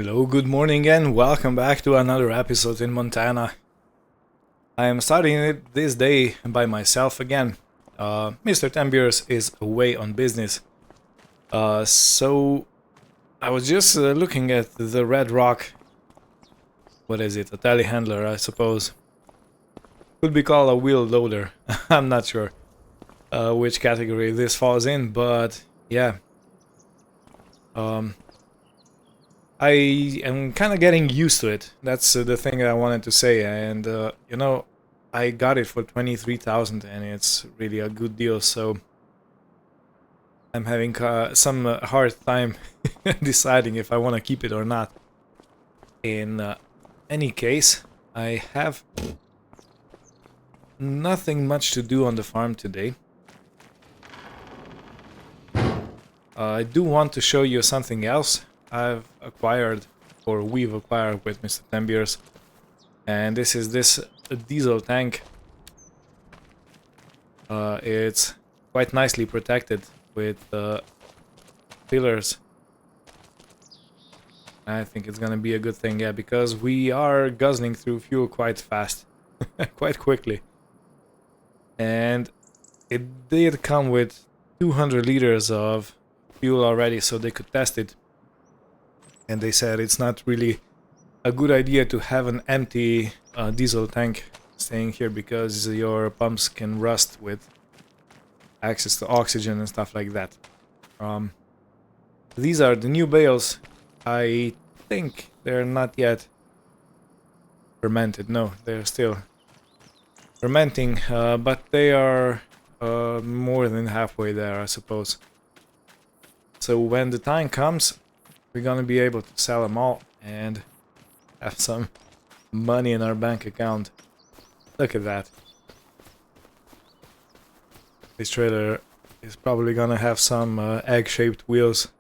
Hello, good morning, and welcome back to another episode in Montana. I am starting it this day by myself again. Mr. Tambiers is away on business. So I was just looking at the red rock. What is it? A telehandler, I suppose. Could be called a wheel loader. I'm not sure which category this falls in, but yeah. I am kind of getting used to it. That's the thing that I wanted to say. And, I got it for 23,000 and it's really a good deal. So I'm having some hard time deciding if I want to keep it or not. In any case, I have nothing much to do on the farm today. I do want to show you something else I've acquired, or we've acquired with Mr. Tambiers, and this is this diesel tank. It's quite nicely protected with pillars. I think it's gonna be a good thing, yeah, because we are guzzling through fuel quite fast, quite quickly. And it did come with 200 liters of fuel already, so they could test it. And they said it's not really a good idea to have an empty diesel tank staying here because your pumps can rust with access to oxygen and stuff like that. These are the new bales. I think they're not yet fermented. No, they're still fermenting, but they are more than halfway there, I suppose. So when the time comes, we're gonna be able to sell them all and have some money in our bank account. Look at that. This trailer is probably gonna have some egg-shaped wheels,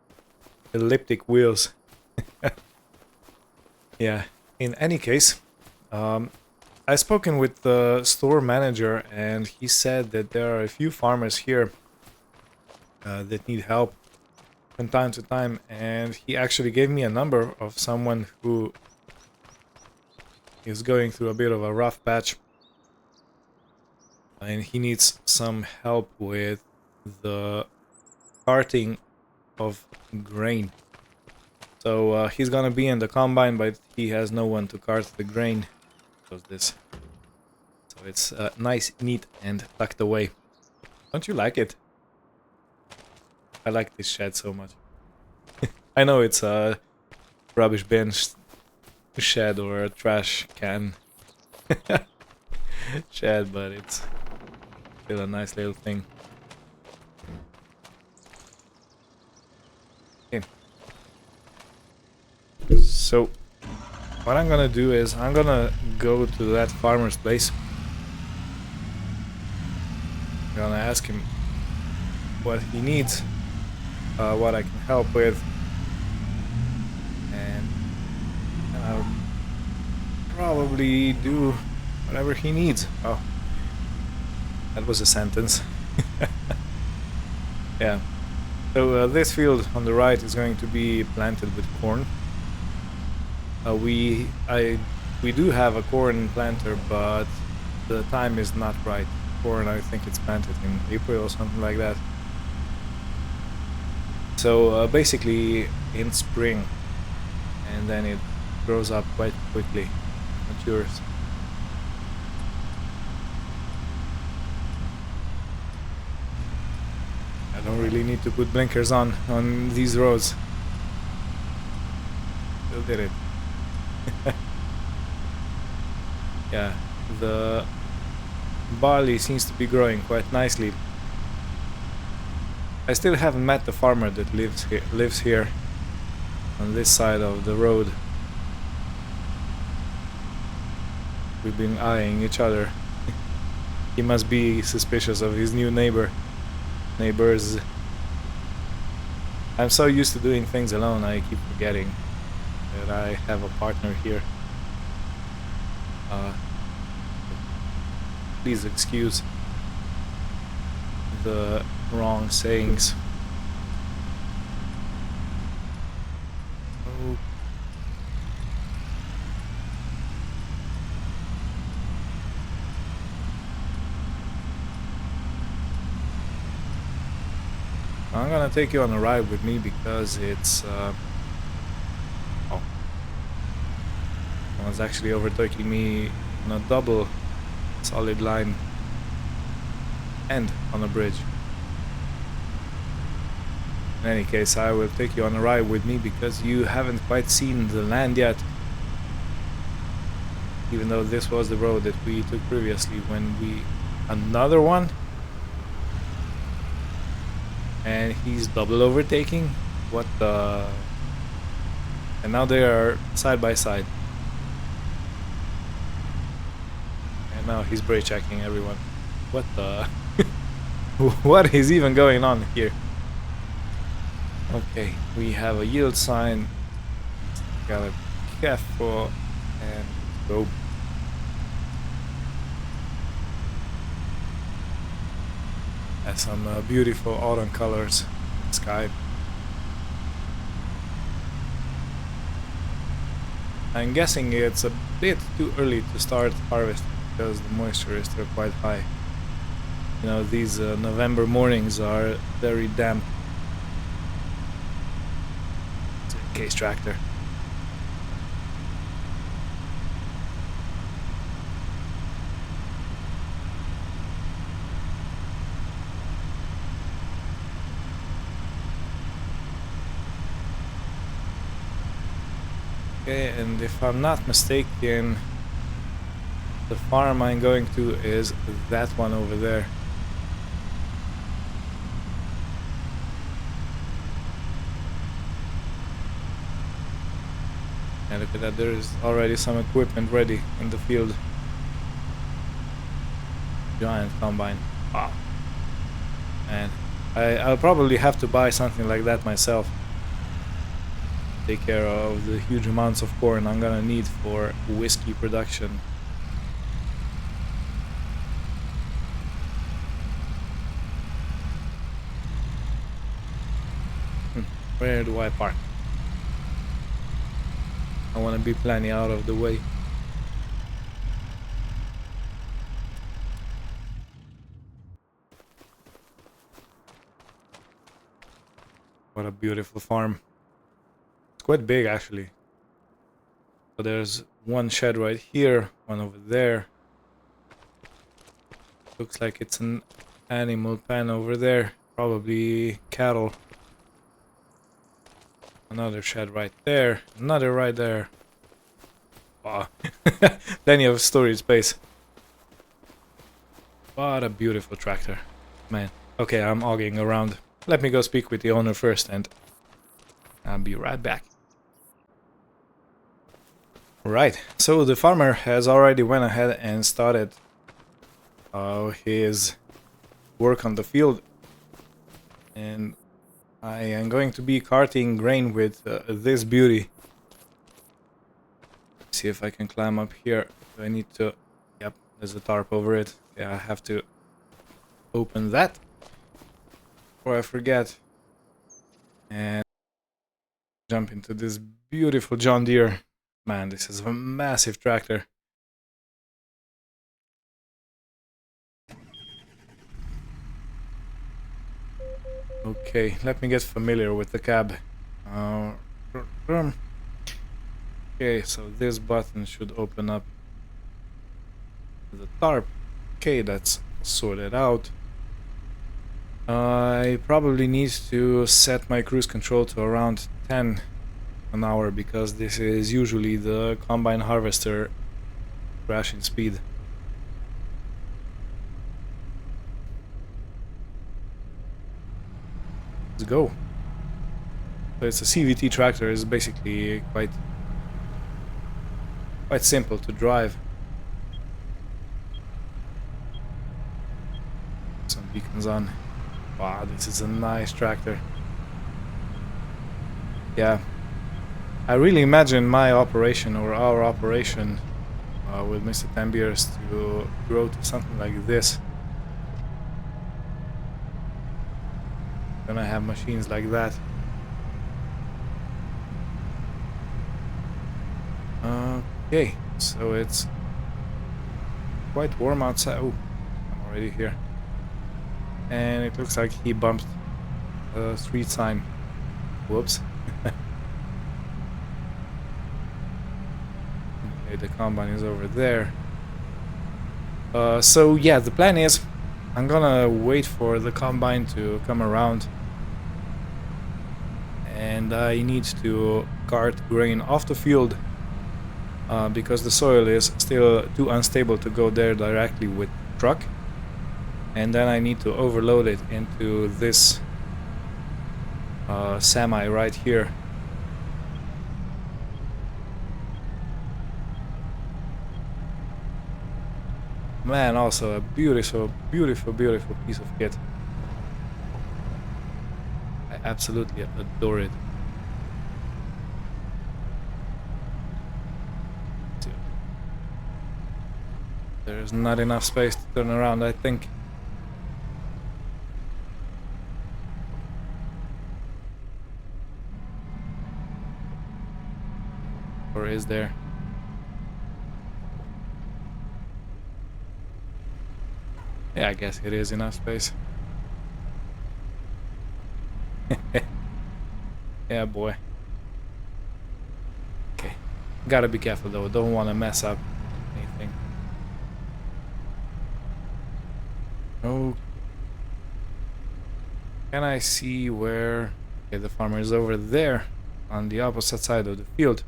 elliptic wheels. Yeah, in any case, I've spoken with the store manager and he said that there are a few farmers here that need help from time to time, and he actually gave me a number of someone who is going through a bit of a rough patch and he needs some help with the carting of grain. So he's gonna be in the combine, but he has no one to cart the grain. So it's nice, neat, and tucked away. Don't you like it? I like this shed so much. I know it's a rubbish bin shed or a trash can shed, but it's still a nice little thing. Okay. So what I'm gonna do is I'm gonna go to that farmer's place. I'm gonna ask him what he needs, what I can help with, and I'll probably do whatever he needs. Oh, that was a sentence. Yeah. So this field on the right is going to be planted with corn. We do have a corn planter, but the time is not right. Corn, I think it's planted in April or something like that. So basically in spring, and then it grows up quite quickly, matures. I don't really need to put blinkers on these roads. Still did it. Yeah, the barley seems to be growing quite nicely. I still haven't met the farmer that lives here on this side of the road. We've been eyeing each other. He must be suspicious of his new neighbors. I'm so used to doing things alone, I keep forgetting that I have a partner here. Please excuse the wrong sayings. I'm gonna take you on a ride with me because it's oh, someone's actually overtaking me on a double solid line and on a bridge. In any case, I will take you on a ride with me because you haven't quite seen the land yet. Even though this was the road that we took previously when we... Another one? And he's double overtaking? What the... And now they are side by side. And now he's brake checking everyone. What the... What is even going on here? Okay, we have a yield sign. Gotta be careful and go. Has some beautiful autumn colors in the sky. I'm guessing it's a bit too early to start harvesting because the moisture is still quite high. You know, these November mornings are very damp. It's a case tractor. Okay, and if I'm not mistaken, the farm I'm going to is that one over there. And look at that, there is already some equipment ready in the field. Giant combine. Wow. And I'll probably have to buy something like that myself. Take care of the huge amounts of corn I'm gonna need for whiskey production. Where do I park? I want to be plenty out of the way. What a beautiful farm. It's quite big actually. So there's one shed right here, one over there. Looks like it's an animal pen over there, probably cattle. Another shed right there, another right there. Wow. Plenty of storage space. What a beautiful tractor, man. Okay, I'm hogging around. Let me go speak with the owner first and I'll be right back. Right, so the farmer has already went ahead and started his work on the field, and I am going to be carting grain with this beauty. See if I can climb up here. Do I need to... Yep, there's a tarp over it. Yeah, I have to open that before I forget. And jump into this beautiful John Deere. Man, this is a massive tractor. Okay, let me get familiar with the cab. Okay, so this button should open up the tarp. Okay, that's sorted out. I probably need to set my cruise control to around 10 an hour because this is usually the combine harvester crashing speed. Let's go. So it's a CVT tractor. It's basically quite simple to drive. Some beacons on. Wow, this is a nice tractor. Yeah, I really imagine my operation or our operation with Mr. Tambiers to grow to something like this. Gonna have machines like that. Okay, so it's quite warm outside. Oh, I'm already here. And it looks like he bumped street sign. Whoops. Okay, the combine is over there. So yeah, the plan is I'm gonna wait for the combine to come around, and I need to cart grain off the field because the soil is still too unstable to go there directly with truck, and then I need to overload it into this semi right here. Man, also a beautiful, beautiful, beautiful piece of kit. I absolutely adore it. There's not enough space to turn around, I think. Or is there? Yeah, I guess it is enough space. Yeah, boy. Okay. Gotta be careful though, don't want to mess up anything. Oh. Can I see where... Okay, the farmer is over there on the opposite side of the field.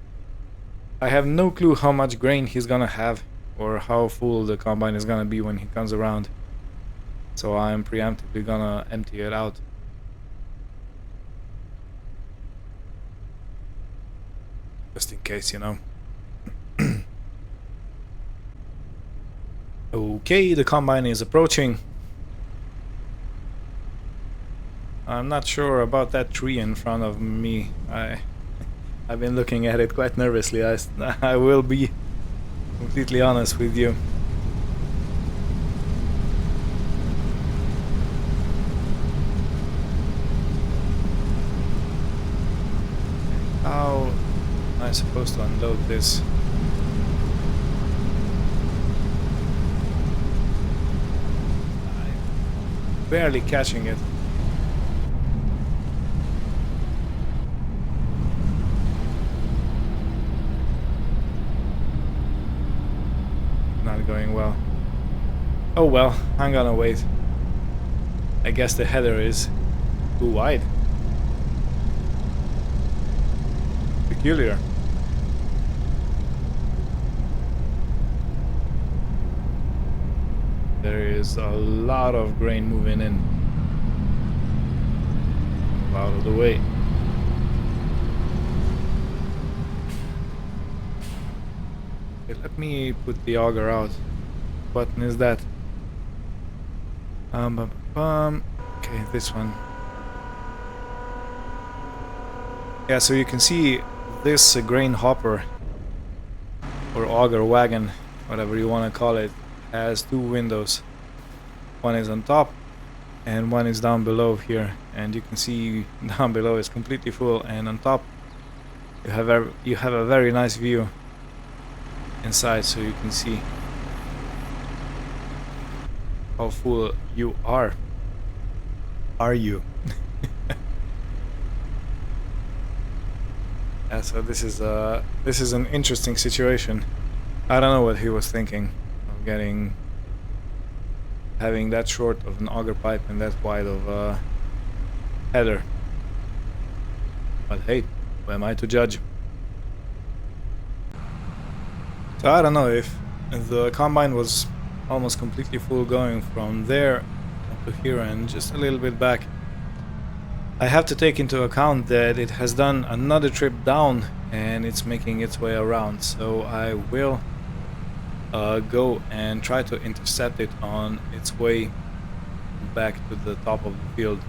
I have no clue how much grain he's gonna have or how full the combine is gonna be when he comes around. So I'm preemptively gonna empty it out. Just in case, you know. Okay, the combine is approaching. I'm not sure about that tree in front of me. I've been looking at it quite nervously. I will be completely honest with you. How am I supposed to unload this? I'm barely catching it. Not going well. Oh well, I'm gonna wait. I guess the header is too wide. Peculiar. There is a lot of grain moving in. Move out of the way. Okay, let me put the auger out. What button is that? Okay, this one. Yeah, so you can see this grain hopper or auger wagon, whatever you want to call it, has two windows. One is on top and one is down below here, and you can see down below is completely full, and on top you have a very nice view inside, so you can see how full you are. Are you? Yeah, so this is an interesting situation. I don't know what he was thinking of having that short of an auger pipe and that wide of a header. But hey, who am I to judge? So I don't know if the combine was almost completely full going from there up to here and just a little bit back. I have to take into account that it has done another trip down and it's making its way around, so I will go and try to intercept it on its way back to the top of the field.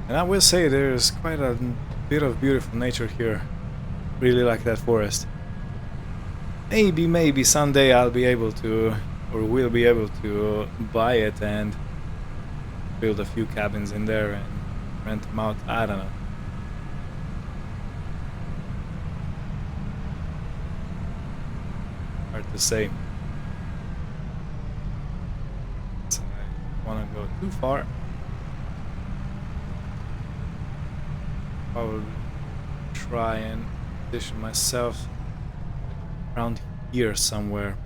And I will say there's quite a bit of beautiful nature here. Really like that forest. Maybe someday I'll be able to, or we'll be able to buy it and build a few cabins in there and rent them out. I don't know. Hard to say. want to go too far. Probably try and position myself around here somewhere.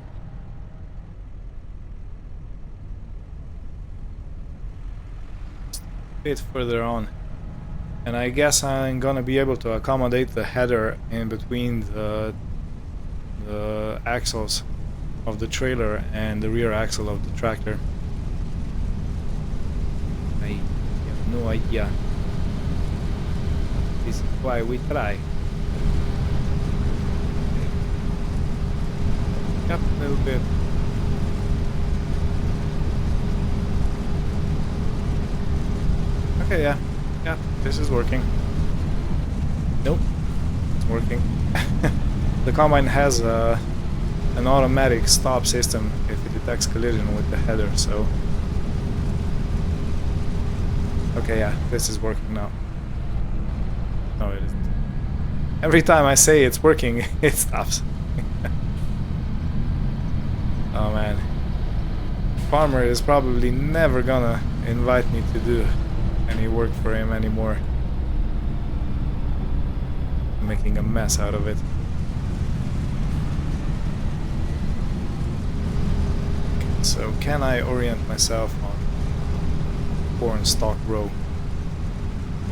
Just a bit further on. And I guess I'm gonna be able to accommodate the header in between the axles of the trailer and the rear axle of the tractor. I have no idea. This is why we try. Up a little bit. Okay, yeah. Yeah, this is working. Nope, it's working. The combine has an automatic stop system if it detects collision with the header, so... Okay, yeah, this is working now. No, it isn't. Every time I say it's working, it stops. Oh man. Farmer is probably never gonna invite me to do any work for him anymore. I'm making a mess out of it. Okay, so can I orient myself on corn stalk row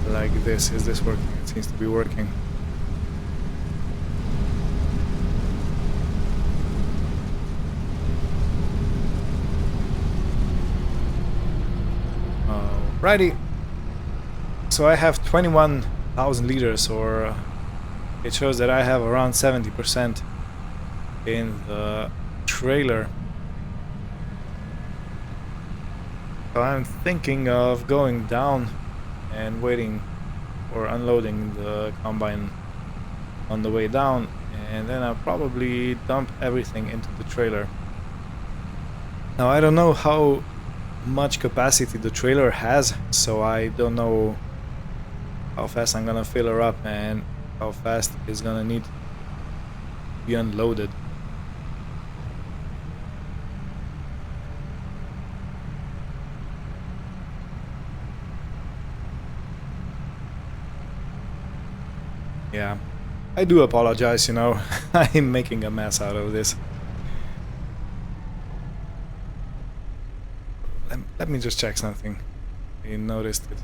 like this? Is this working? It seems to be working. Alrighty. So I have 21,000 liters, or it shows that I have around 70% in the trailer. So I'm thinking of going down and waiting or unloading the combine on the way down, and then I'll probably dump everything into the trailer. Now I don't know how much capacity the trailer has, so I don't know how fast I'm gonna fill her up and how fast it's gonna need to be unloaded. Yeah, I do apologize, you know. I'm making a mess out of this. Let me just check something. You noticed it.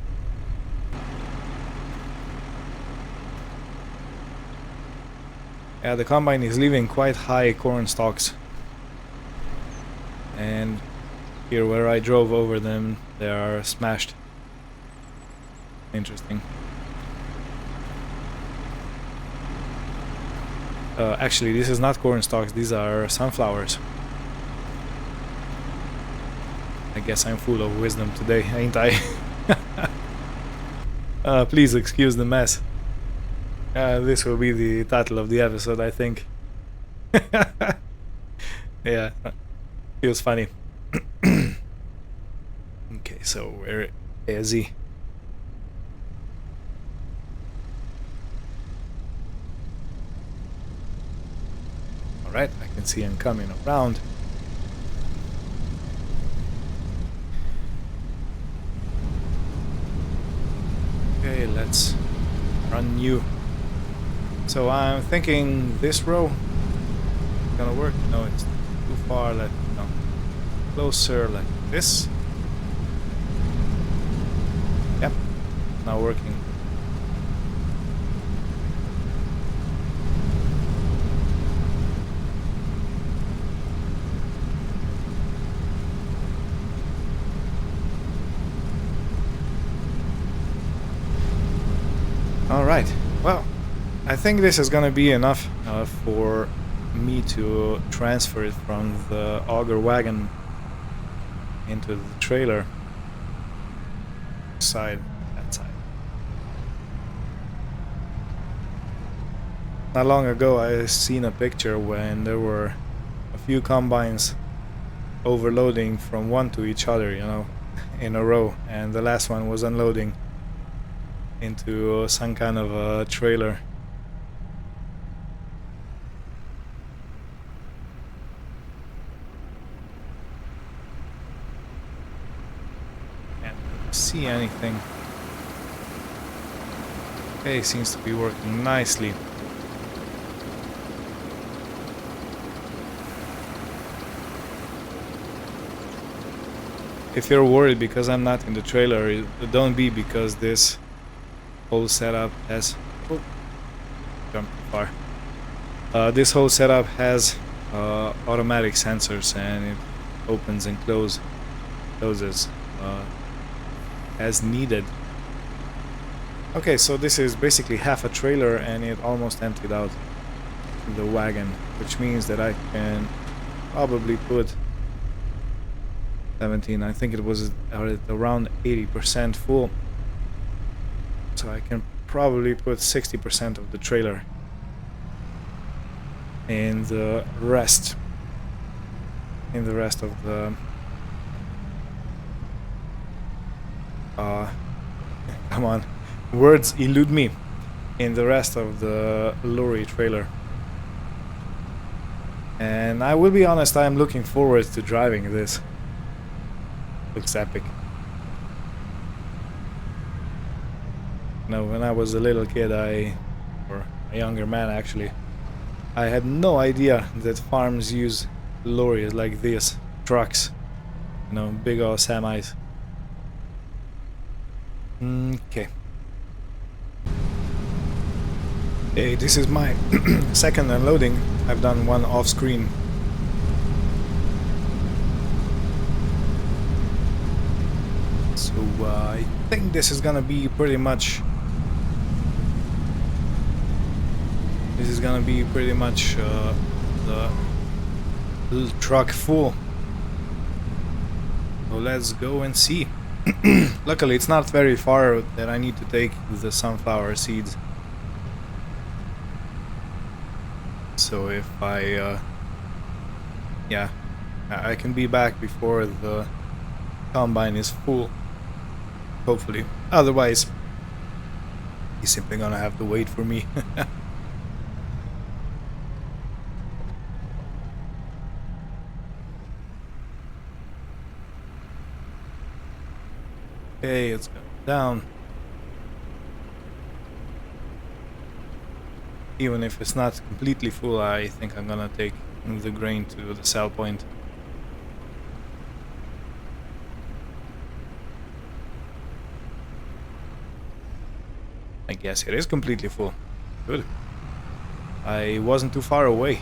Yeah, the combine is leaving quite high corn stalks. And here where I drove over them, they are smashed. Interesting. Actually, this is not corn stalks, these are sunflowers. I guess I'm full of wisdom today, ain't I? Please excuse the mess. This will be the title of the episode, I think. Yeah, feels funny. Okay, so where is he? Alright, I can see him coming around. Okay, let's run you. So I'm thinking this row gonna work. No, it's too far. Like no, closer, like this. Yep, now working. All right. Well, I think this is gonna be enough for me to transfer it from the auger wagon into the trailer side, that side. Not long ago I seen a picture when there were a few combines overloading from one to each other, you know, in a row, and the last one was unloading into some kind of a trailer. see anything. Okay, seems to be working nicely. If you're worried because I'm not in the trailer, don't be, because this whole setup has... Oh, jumped too far. This whole setup has automatic sensors, and it opens and closes as needed. Okay, so this is basically half a trailer, and it almost emptied out the wagon, which means that I can probably put 17, I think it was around 80% full, so I can probably put 60% of the trailer in the rest of the come on, words elude me, in the rest of the lorry trailer. And I will be honest, I am looking forward to driving this. Looks epic. When I was a little kid, or a younger man actually, I had no idea that farms use lorries like this, trucks, big old semis. Okay. Hey, this is my second unloading. I've done one off screen. So I think this is gonna be pretty much the truck full. So let's go and see. Luckily it's not very far that I need to take the sunflower seeds. So if I can be back before the combine is full, hopefully. Otherwise, he's simply gonna have to wait for me. Okay, it's going down. Even if it's not completely full, I think I'm gonna take the grain to the sell point. I guess it is completely full. Good. I wasn't too far away.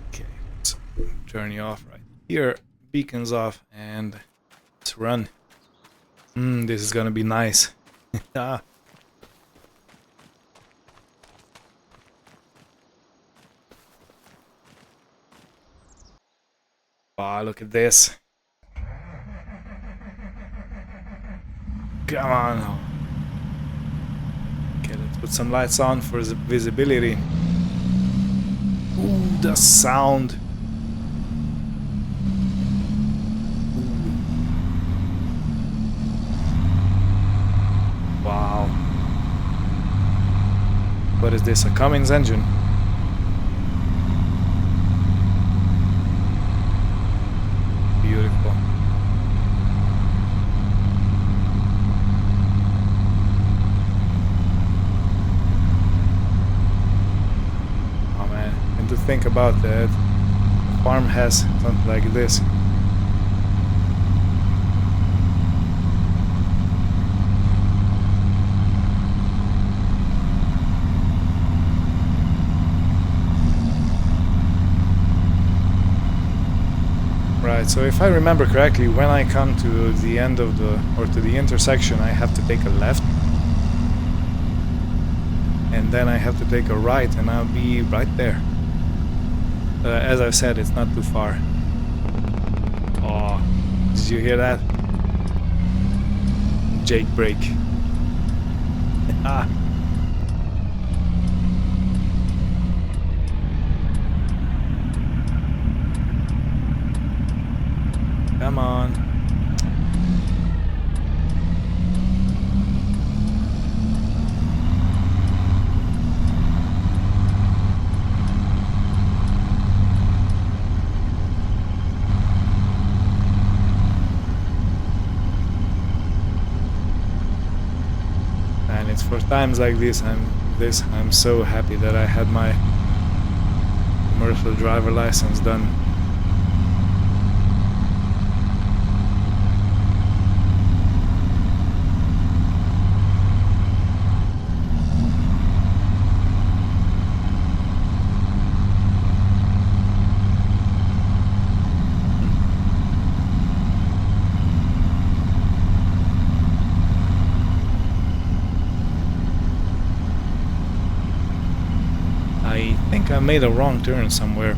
Okay, let's turn you off right here. Beacons off, and let's run. This is gonna be nice. Ah. Wow, look at this. Come on. Okay, let's put some lights on for the visibility. Ooh, the sound. Wow. What is this? A Cummins engine? Beautiful. Oh man, and to think about that, the farm has something like this. Right, so if I remember correctly, when I come to the end of to the intersection, I have to take a left. And then I have to take a right, and I'll be right there. As I said, it's not too far. Oh, did you hear that? Jake brake. Ah. Come on. for times like this. I'm so happy that I had my commercial driver license done. I think I made a wrong turn somewhere.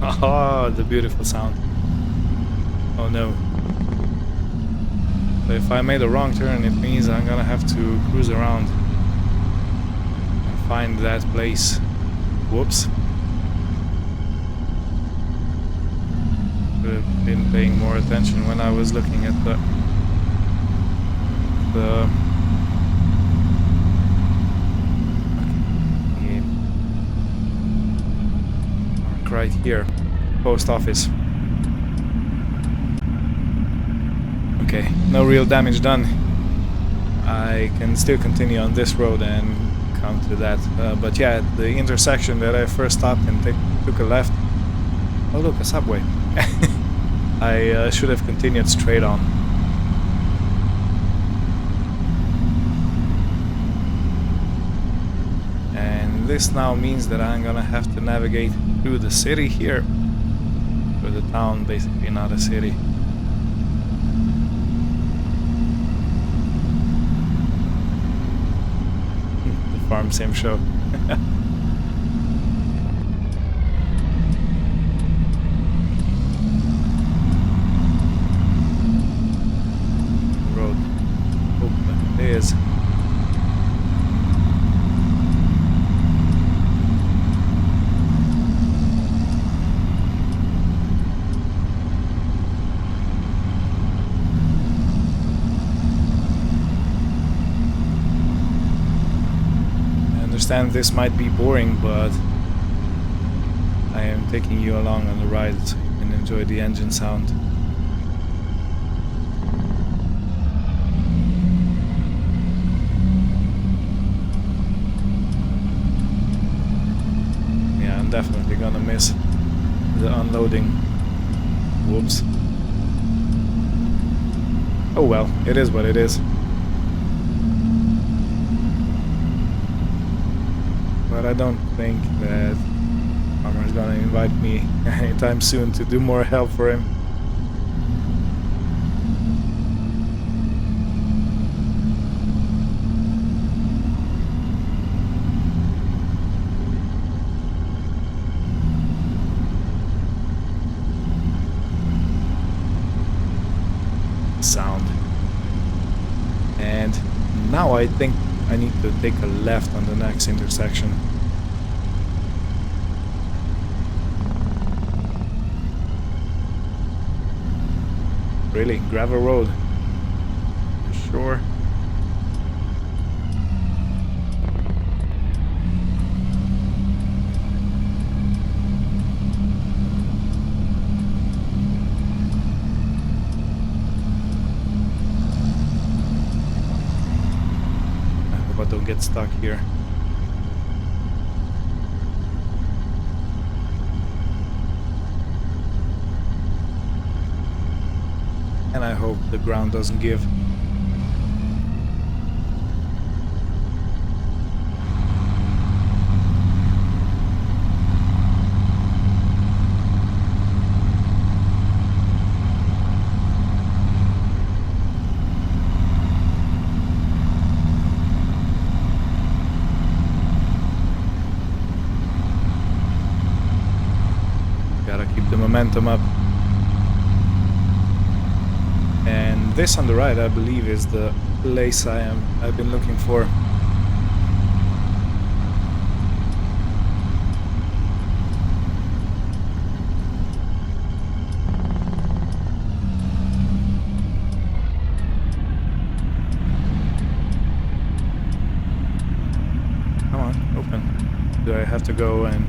Oh, the beautiful sound. Oh no. So if I made a wrong turn, it means I'm gonna have to cruise around and find that place. Whoops. Should have been paying more attention when I was looking at the right here, post office. Okay, no real damage done. I can still continue on this road and come to that. But yeah, at the intersection that I first stopped and took a left. Oh look, a subway. I should have continued straight on. And this now means that I'm gonna have to navigate through the city here. Or the town, basically, not a city. The farm sim show. Road. Open. It is. Understand this might be boring, but I am taking you along on the ride so you can enjoy the engine sound. Yeah, I'm definitely gonna miss the unloading. Whoops. Oh well, it is what it is. But I don't think that Farmer's gonna invite me anytime soon to do more help for him. Sound. And now I think I need to take a left on the next intersection. Really? Gravel road? Sure. I hope I don't get stuck here. And I hope the ground doesn't give. Gotta keep the momentum up. And this on the right, I believe, is the place I've been looking for. Come on, open. Do I have to go and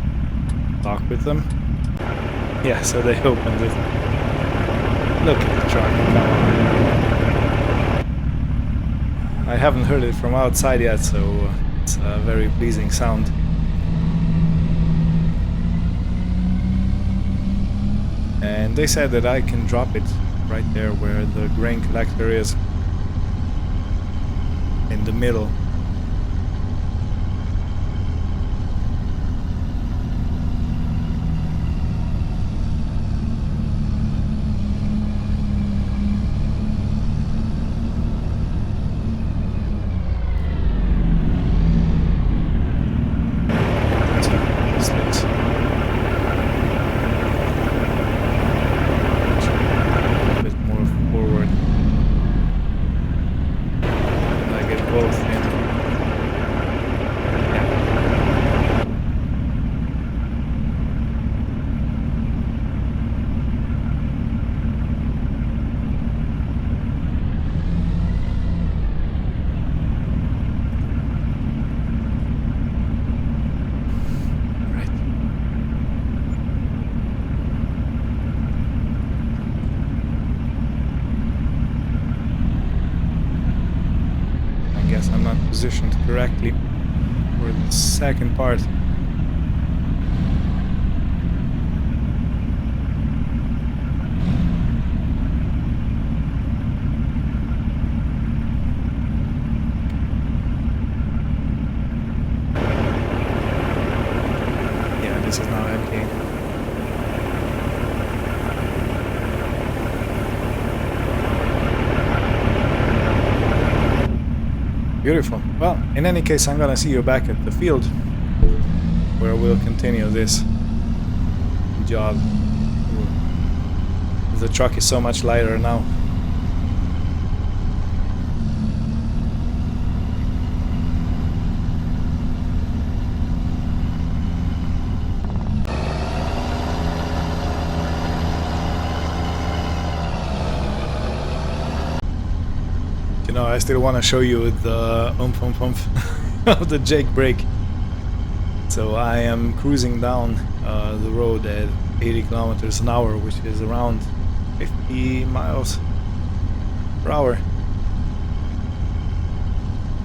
talk with them? Yeah, so they opened it. Look at the truck, come on. I haven't heard it from outside yet, so it's a very pleasing sound. And they said that I can drop it right there where the grain collector is, in the middle. I'm not positioned correctly for the second part. Yeah, this is now empty. Beautiful. Well, in any case, I'm gonna see you back at the field, where we'll continue this job. The truck is so much lighter now. You know, I still want to show you the oomph of the Jake brake. So I am cruising down the road at 80 kilometers an hour, which is around 50 miles per hour.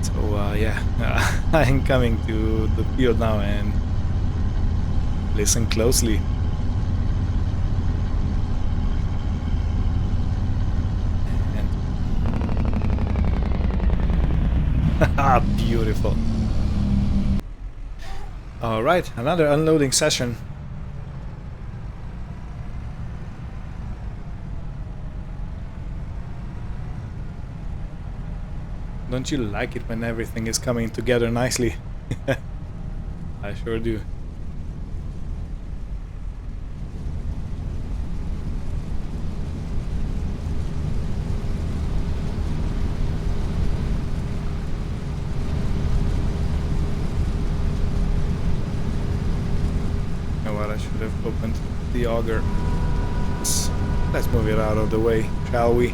So yeah, I'm coming to the field now, and listen closely. Beautiful. All right, another unloading session. Don't you like it when everything is coming together nicely? I sure do. I should have opened the auger. Let's move it out of the way, shall we?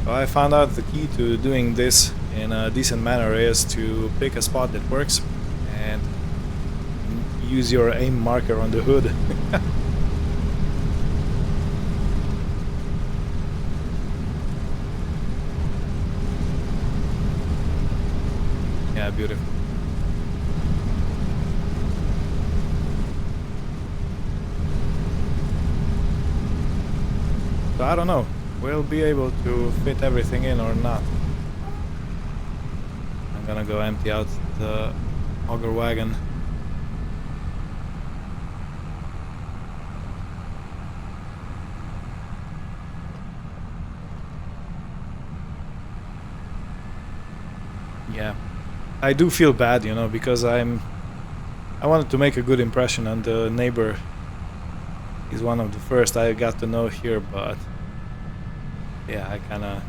So I found out the key to doing this in a decent manner is to pick a spot that works and use your aim marker on the hood. Yeah, beautiful. So I don't know, we'll be able to fit everything in or not. I'm gonna go empty out the auger wagon. Yeah. I do feel bad, you know, because I wanted to make a good impression on the neighbor. He's one of the first I got to know here, but yeah, I kind of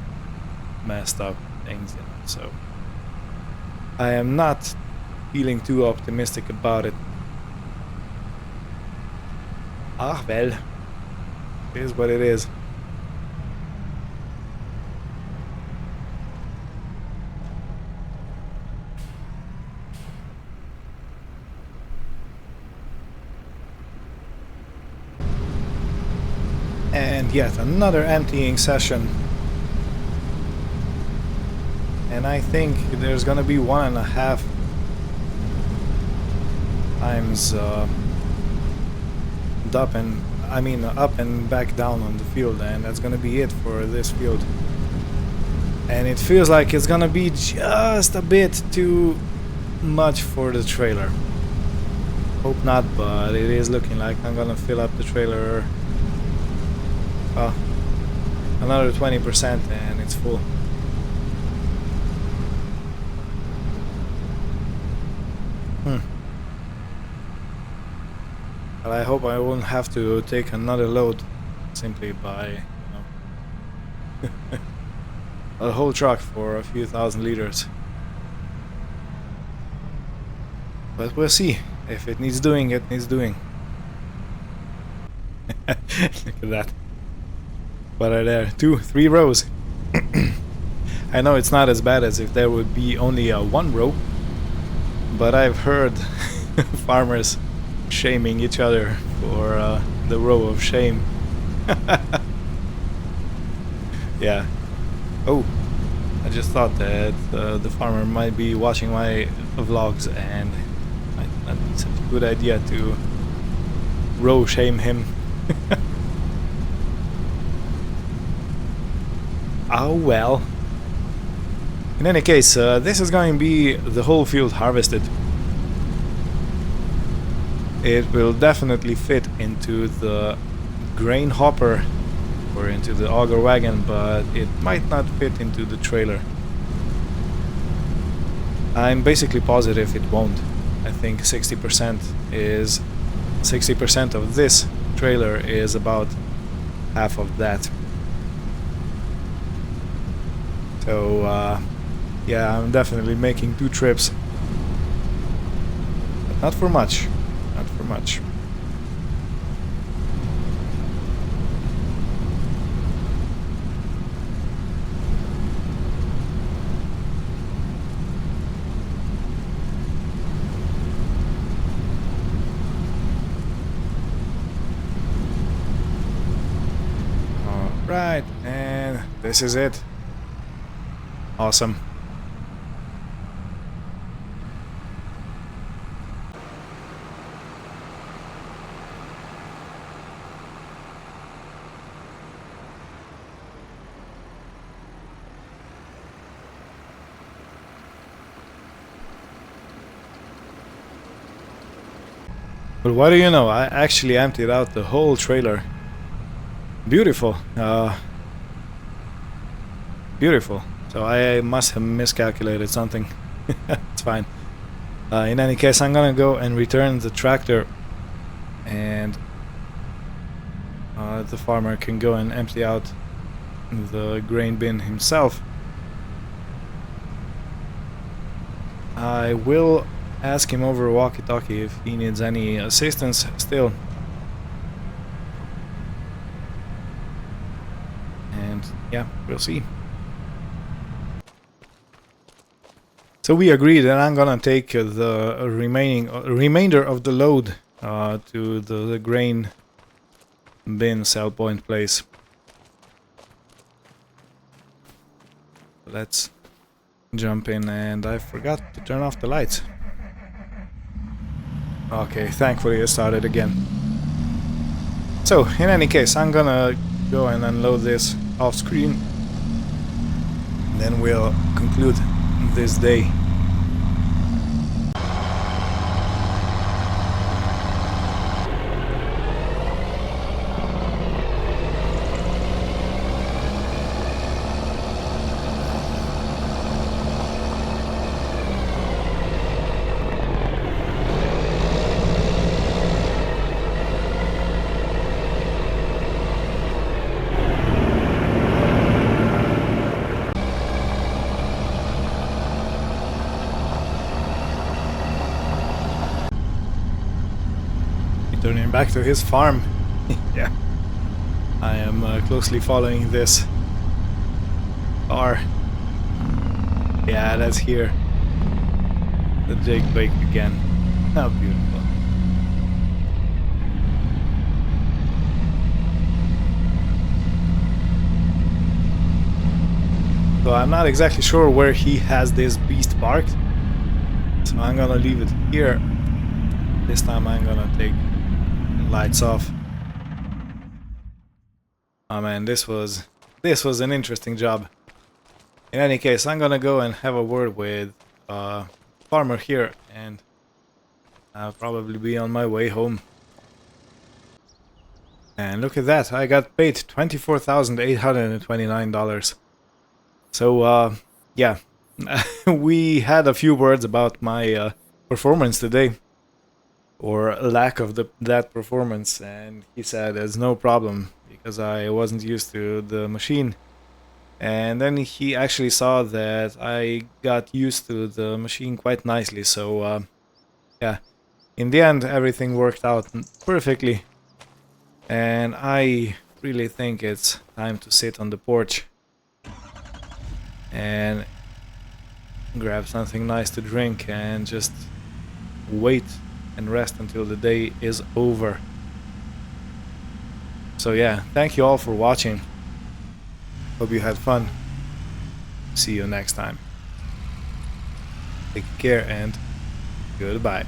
messed up things, you know, so I am not feeling too optimistic about it. Ah, well, it is what it is. And yet another emptying session. And I think there's gonna be 1.5 times up and back down on the field, and that's gonna be it for this field. And it feels like it's gonna be just a bit too much for the trailer. Hope not, but it is looking like I'm gonna fill up the trailer another 20% and it's full. Well, I hope I won't have to take another load simply by, a whole truck for a few thousand liters. But we'll see. If it needs doing, it needs doing. Look at that. What are there? 2, 3 rows. I know it's not as bad as if there would be only one row, but I've heard farmers shaming each other for the row of shame. Yeah. Oh, I just thought that the farmer might be watching my vlogs and it's a good idea to row shame him. Oh well. In any case, this is going to be the whole field harvested. It will definitely fit into the grain hopper or into the auger wagon, but it might not fit into the trailer. I'm basically positive it won't. I think 60% of this trailer is about half of that. So yeah, I'm definitely making 2 trips, but not for much. Not for much. Alright, and this is it. Awesome. But what do you know, I actually emptied out the whole trailer. Beautiful. Beautiful. So I must have miscalculated something. It's fine. In any case, I'm gonna go and return the tractor, and the farmer can go and empty out the grain bin himself. I will ask him over walkie-talkie if he needs any assistance still. And yeah, we'll see. So we agreed that I'm gonna take the remainder of the load to the grain bin sell point place. Let's jump in, and I forgot to turn off the lights. Okay, thankfully it started again. So, in any case, I'm gonna go and unload this off screen. Then we'll conclude this day. Turning back to his farm. Yeah, I am closely following this car. Yeah, that's here. The Jake Bake again. How beautiful. So I'm not exactly sure where he has this beast parked. So I'm gonna leave it here. This time I'm gonna take the lights off. Oh man, this was an interesting job. In any case, I'm gonna go and have a word with farmer here, and I'll probably be on my way home. And look at that, I got paid $24,829. So yeah, we had a few words about my performance today, or lack of that performance, and he said there's no problem because I wasn't used to the machine. And then he actually saw that I got used to the machine quite nicely, so yeah, in the end everything worked out perfectly. And I really think it's time to sit on the porch and grab something nice to drink and just wait and rest until the day is over. So yeah, thank you all for watching. Hope you had fun. See you next time. Take care and goodbye.